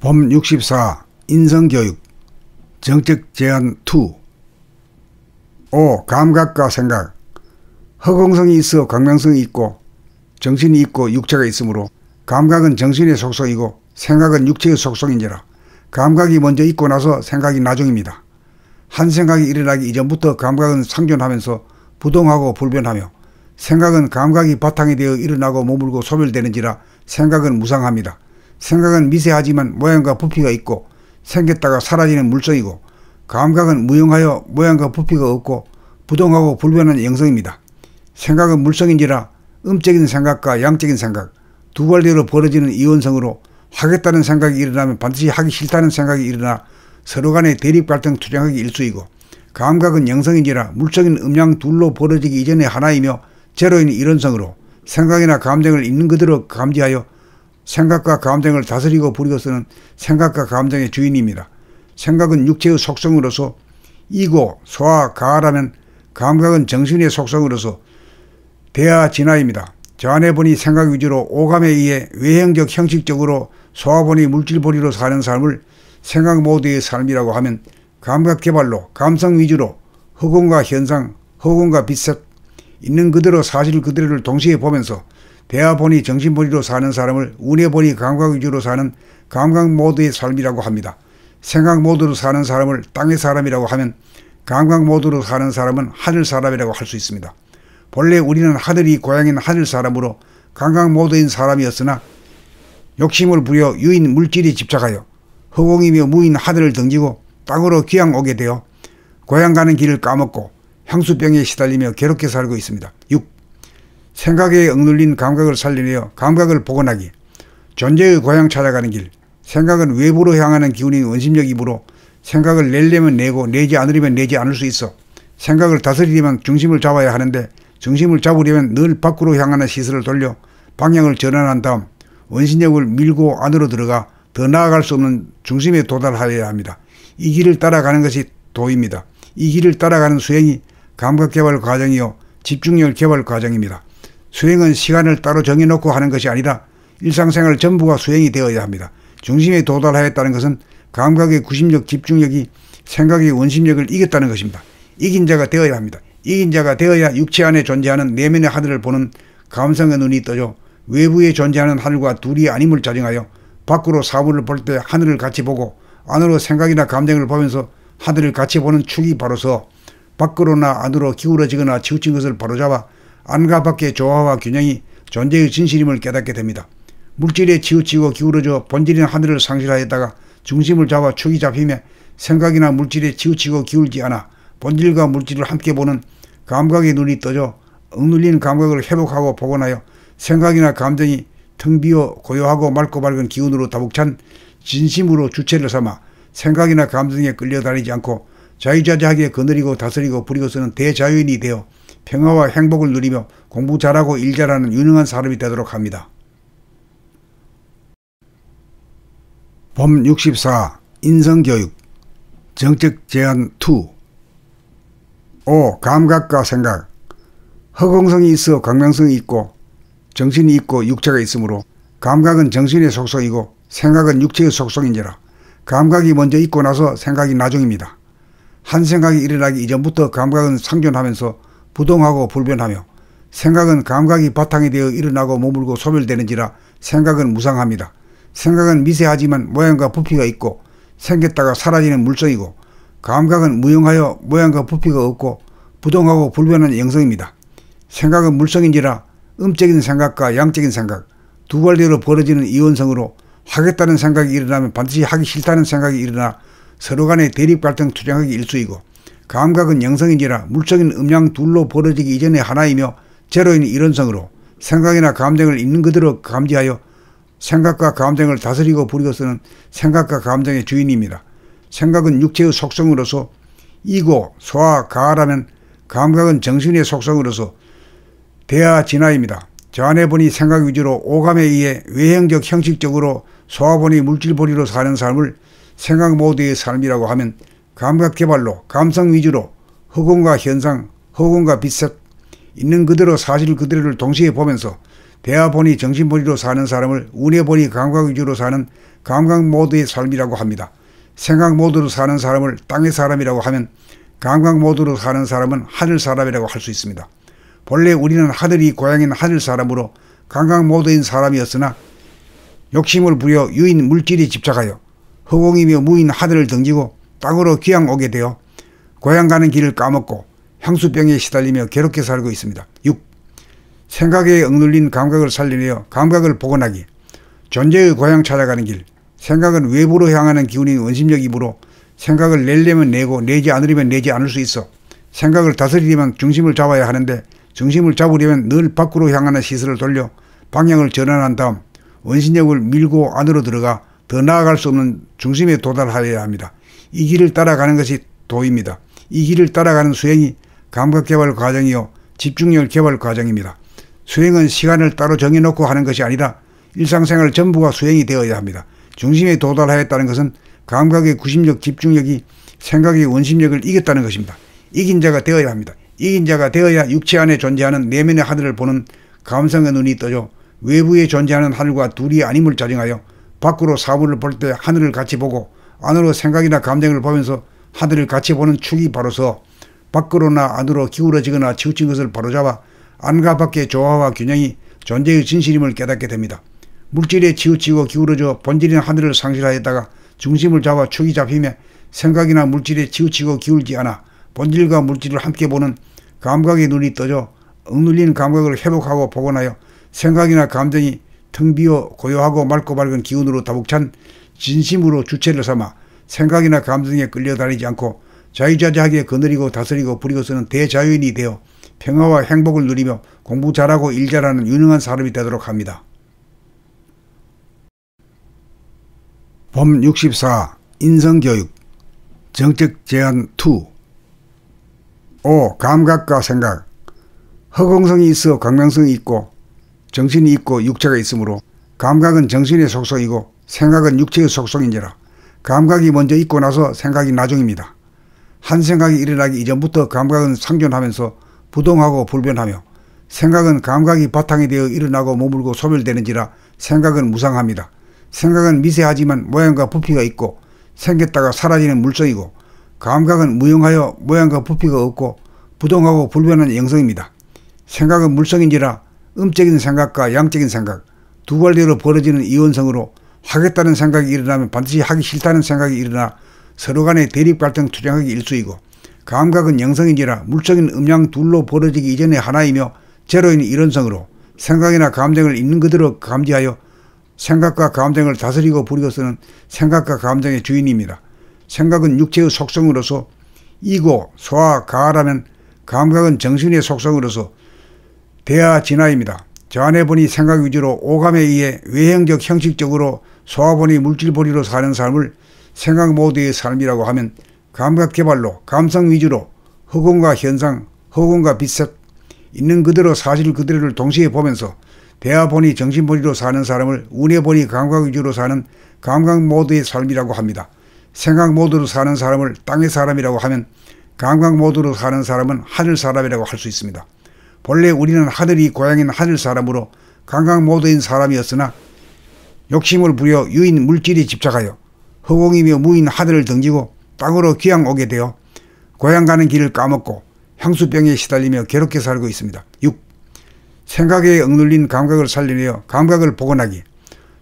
봄 64 인성교육 정책 제안 2 5. 감각과 생각. 허공성이 있어 광명성이 있고 정신이 있고 육체가 있으므로 감각은 정신의 속성이고 생각은 육체의 속성인지라 감각이 먼저 있고 나서 생각이 나중입니다. 한 생각이 일어나기 이전부터 감각은 상존하면서 부동하고 불변하며 생각은 감각이 바탕이 되어 일어나고 머물고 소멸되는지라 생각은 무상합니다. 생각은 미세하지만 모양과 부피가 있고 생겼다가 사라지는 물성이고 감각은 무용하여 모양과 부피가 없고 부동하고 불변한 영성입니다. 생각은 물성인지라 음적인 생각과 양적인 생각 두 갈래로 벌어지는 이원성으로 하겠다는 생각이 일어나면 반드시 하기 싫다는 생각이 일어나 서로 간의 대립 갈등 투쟁하기 일수이고 감각은 영성인지라 물성인 음양 둘로 벌어지기 이전에 하나이며 제로인 이론성으로 생각이나 감정을 있는 그대로 감지하여 생각과 감정을 다스리고 부리고서는 생각과 감정의 주인입니다. 생각은 육체의 속성으로서 이고 소와 가하라면 감각은 정신의 속성으로서 대하 진하입니다. 저 안에 보니 생각 위주로 오감에 의해 외형적 형식적으로 소화보니 물질보리로 사는 삶을 생각 모드의 삶이라고 하면 감각 개발로 감성 위주로 허공과 현상, 허공과 빛색 있는 그대로 사실 그대로를 동시에 보면서 대하 보니 정신보리로 사는 사람을 운에 보니 감각 위주로 사는 감각 모드의 삶이라고 합니다. 생각 모드로 사는 사람을 땅의 사람이라고 하면 감각 모드로 사는 사람은 하늘 사람이라고 할 수 있습니다. 본래 우리는 하늘이 고향인 하늘 사람으로 감각 모드인 사람이었으나 욕심을 부려 유인 물질에 집착하여 허공이며 무인 하늘을 등지고 땅으로 귀양 오게 되어 고향 가는 길을 까먹고 향수병에 시달리며 괴롭게 살고 있습니다. 6. 생각에 억눌린 감각을 살려내어 감각을 복원하기. 존재의 고향 찾아가는 길. 생각은 외부로 향하는 기운인 원심력이므로 생각을 내려면 내고 내지 않으려면 내지 않을 수 있어. 생각을 다스리려면 중심을 잡아야 하는데 중심을 잡으려면 늘 밖으로 향하는 시선을 돌려 방향을 전환한 다음 원심력을 밀고 안으로 들어가 더 나아갈 수 없는 중심에 도달하여야 합니다. 이 길을 따라가는 것이 도입니다. 이 길을 따라가는 수행이 감각개발 과정이요 집중력 개발 과정입니다. 수행은 시간을 따로 정해놓고 하는 것이 아니라 일상생활 전부가 수행이 되어야 합니다. 중심에 도달하였다는 것은 감각의 구심력 집중력이 생각의 원심력을 이겼다는 것입니다. 이긴 자가 되어야 합니다. 이긴 자가 되어야 육체 안에 존재하는 내면의 하늘을 보는 감성의 눈이 떠져 외부에 존재하는 하늘과 둘이 아님을 자정하여 밖으로 사물을 볼 때 하늘을 같이 보고 안으로 생각이나 감정을 보면서 하늘을 같이 보는 축이 바로서 밖으로나 안으로 기울어지거나 치우친 것을 바로잡아 안과 밖의 조화와 균형이 존재의 진실임을 깨닫게 됩니다. 물질에 치우치고 기울어져 본질인 하늘을 상실하였다가 중심을 잡아 축이 잡히며 생각이나 물질에 치우치고 기울지 않아 본질과 물질을 함께 보는 감각의 눈이 떠져 억눌린 감각을 회복하고 복원하여 생각이나 감정이 텅 비어 고요하고 맑고 밝은 기운으로 다복 찬 진심으로 주체를 삼아 생각이나 감정에 끌려다니지 않고 자유자재하게 거느리고 다스리고 부리고서는 대자유인이 되어 평화와 행복을 누리며 공부 잘하고 일 잘하는 유능한 사람이 되도록 합니다. 봄 64 인성교육 정책 제안 2 5. 감각과 생각. 허공성이 있어 광명성이 있고 정신이 있고 육체가 있으므로 감각은 정신의 속성이고 생각은 육체의 속성인지라 감각이 먼저 있고 나서 생각이 나중입니다. 한 생각이 일어나기 이전부터 감각은 상존하면서 부동하고 불변하며 생각은 감각이 바탕이 되어 일어나고 머물고 소멸되는지라 생각은 무상합니다. 생각은 미세하지만 모양과 부피가 있고 생겼다가 사라지는 물성이고 감각은 무용하여 모양과 부피가 없고 부동하고 불변한 영성입니다. 생각은 물성인지라 음적인 생각과 양적인 생각 두 갈래로 벌어지는 이원성으로 하겠다는 생각이 일어나면 반드시 하기 싫다는 생각이 일어나 서로 간의 대립 갈등 투쟁하기 일수이고 감각은 영성인지라 물성인 음양 둘로 벌어지기 이전에 하나이며 제로인 이론성으로 생각이나 감정을 있는 그대로 감지하여 생각과 감정을 다스리고 부리고서는 생각과 감정의 주인입니다. 생각은 육체의 속성으로서 이고 소와 가하라면 감각은 정신의 속성으로서 대하 진하입니다. 저 안에 보니 생각 위주로 오감에 의해 외형적 형식적으로 소화보니 물질보리로 사는 삶을 생각 모드의 삶이라고 하면 감각 개발로 감성 위주로 허공과 현상, 허공과 빛색 있는 그대로 사실 그대로를 동시에 보면서 대하보니 정신보리로 사는 사람을 운해보니 감각 위주로 사는 감각 모드의 삶이라고 합니다. 생각 모드로 사는 사람을 땅의 사람이라고 하면 감각 모드로 사는 사람은 하늘 사람이라고 할 수 있습니다. 본래 우리는 하늘이 고향인 하늘 사람으로 감각 모드인 사람이었으나 욕심을 부려 유인 물질에 집착하여 허공이며 무인 하늘을 등지고 땅으로 귀양 오게 되어 고향 가는 길을 까먹고 향수병에 시달리며 괴롭게 살고 있습니다. 6. 생각에 억눌린 감각을 살려내어 감각을 복원하기. 존재의 고향 찾아가는 길. 생각은 외부로 향하는 기운인 원심력이므로 생각을 내려면 내고 내지 않으려면 내지 않을 수 있어. 생각을 다스리려면 중심을 잡아야 하는데 중심을 잡으려면 늘 밖으로 향하는 시선을 돌려 방향을 전환한 다음 원심력을 밀고 안으로 들어가 더 나아갈 수 없는 중심에 도달하여야 합니다. 이 길을 따라가는 것이 도입니다. 이 길을 따라가는 수행이 감각개발 과정이요 집중력 개발 과정입니다. 수행은 시간을 따로 정해놓고 하는 것이 아니라 일상생활 전부가 수행이 되어야 합니다. 중심에 도달하였다는 것은 감각의 구심력 집중력이 생각의 원심력을 이겼다는 것입니다. 이긴 자가 되어야 합니다. 이긴 자가 되어야 육체 안에 존재하는 내면의 하늘을 보는 감성의 눈이 떠져 외부에 존재하는 하늘과 둘이 아님을 자정하여 밖으로 사물을 볼 때 하늘을 같이 보고 안으로 생각이나 감정을 보면서 하늘을 같이 보는 축이 바로서 밖으로나 안으로 기울어지거나 치우친 것을 바로잡아 안과 밖의 조화와 균형이 존재의 진실임을 깨닫게 됩니다. 물질에 치우치고 기울어져 본질인 하늘을 상실하였다가 중심을 잡아 축이 잡히며 생각이나 물질에 치우치고 기울지 않아 본질과 물질을 함께 보는 감각의 눈이 떠져 억눌린 감각을 회복하고 복원하여 생각이나 감정이 텅 비어 고요하고 맑고 밝은 기운으로 다복 찬 진심으로 주체를 삼아 생각이나 감정에 끌려다니지 않고 자유자재하게 거느리고 다스리고 부리고 쓰는 대자유인이 되어 평화와 행복을 누리며 공부 잘하고 일 잘하는 유능한 사람이 되도록 합니다. 봄 64 인성교육 정책 제안 2 5. 감각과 생각. 허공성이 있어 광명성이 있고 정신이 있고 육체가 있으므로 감각은 정신의 속성이고 생각은 육체의 속성인지라 감각이 먼저 있고 나서 생각이 나중입니다. 한 생각이 일어나기 이전부터 감각은 상존하면서 부동하고 불변하며 생각은 감각이 바탕이 되어 일어나고 머물고 소멸되는지라 생각은 무상합니다. 생각은 미세하지만 모양과 부피가 있고 생겼다가 사라지는 물성이고 감각은 무용하여 모양과 부피가 없고 부동하고 불변한 영성입니다. 생각은 물성인지라 음적인 생각과 양적인 생각 두 갈래로 벌어지는 이원성으로 하겠다는 생각이 일어나면 반드시 하기 싫다는 생각이 일어나 서로 간의 대립 갈등 투쟁하기 일수이고 감각은 영성인지라 물성인 음양 둘로 벌어지기 이전에 하나이며 제로인 일원성으로 생각이나 감정을 있는 그대로 감지하여 생각과 감정을 다스리고 부리고 쓰는 생각과 감정의 주인입니다. 생각은 육체의 속성으로서 이고 소와 가하라면 감각은 정신의 속성으로서 대하 진하입니다. 저 안에 보니 생각 위주로 오감에 의해 외형적 형식적으로 소화보니 물질보리로 사는 삶을 생각 모드의 삶이라고 하면 감각 개발로 감성 위주로 허공과 현상, 허공과 빛색 있는 그대로 사실 그대로를 동시에 보면서 대하보니 정신보리로 사는 사람을 운해보니 감각 위주로 사는 감각 모드의 삶이라고 합니다. 생각 모드로 사는 사람을 땅의 사람이라고 하면 감각 모드로 사는 사람은 하늘 사람이라고 할 수 있습니다. 본래 우리는 하늘이 고향인 하늘 사람으로 감각 모드인 사람이었으나 욕심을 부려 유인 물질에 집착하여 허공이며 무인 하늘을 등지고 땅으로 귀양 오게 되어 고향 가는 길을 까먹고 향수병에 시달리며 괴롭게 살고 있습니다. 6. 생각에 억눌린 감각을 살려내어 감각을 복원하기.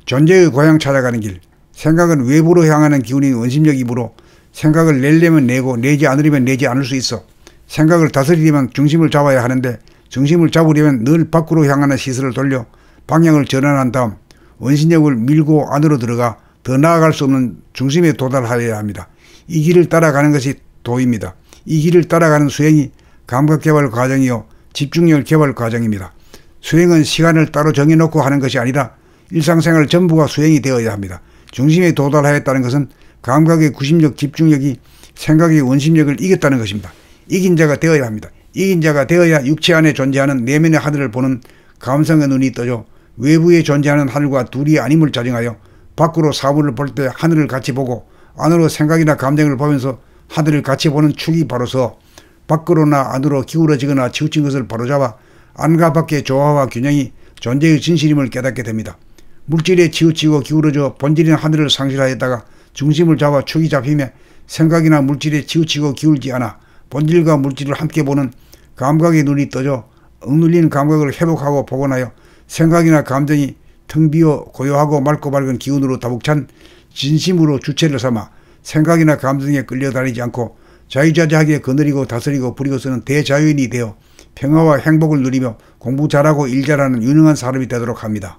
존재의 고향 찾아가는 길. 생각은 외부로 향하는 기운인 원심력이므로 생각을 내려면 내고 내지 않으려면 내지 않을 수 있어. 생각을 다스리려면 중심을 잡아야 하는데 중심을 잡으려면 늘 밖으로 향하는 시선을 돌려 방향을 전환한 다음 원심력을 밀고 안으로 들어가 더 나아갈 수 없는 중심에 도달하여야 합니다. 이 길을 따라가는 것이 도입니다. 이 길을 따라가는 수행이 감각개발 과정이요 집중력 개발 과정입니다. 수행은 시간을 따로 정해놓고 하는 것이 아니라 일상생활 전부가 수행이 되어야 합니다. 중심에 도달하였다는 것은 감각의 구심력 집중력이 생각의 원심력을 이겼다는 것입니다. 이긴 자가 되어야 합니다. 이긴 자가 되어야 육체 안에 존재하는 내면의 하늘을 보는 감성의 눈이 떠져 외부에 존재하는 하늘과 둘이 아님을 자정하여 밖으로 사물을 볼 때 하늘을 같이 보고 안으로 생각이나 감정을 보면서 하늘을 같이 보는 축이 바로서 밖으로나 안으로 기울어지거나 치우친 것을 바로잡아 안과 밖의 조화와 균형이 존재의 진실임을 깨닫게 됩니다. 물질에 치우치고 기울어져 본질인 하늘을 상실하였다가 중심을 잡아 축이 잡히며 생각이나 물질에 치우치고 기울지 않아 본질과 물질을 함께 보는 감각의 눈이 떠져 억눌린 감각을 회복하고 복원하여 생각이나 감정이 텅 비어 고요하고 맑고 밝은 기운으로 다복 찬 진심으로 주체를 삼아 생각이나 감정에 끌려다니지 않고 자유자재하게 거느리고 다스리고 부리고 쓰는 대자유인이 되어 평화와 행복을 누리며 공부 잘하고 일 잘하는 유능한 사람이 되도록 합니다.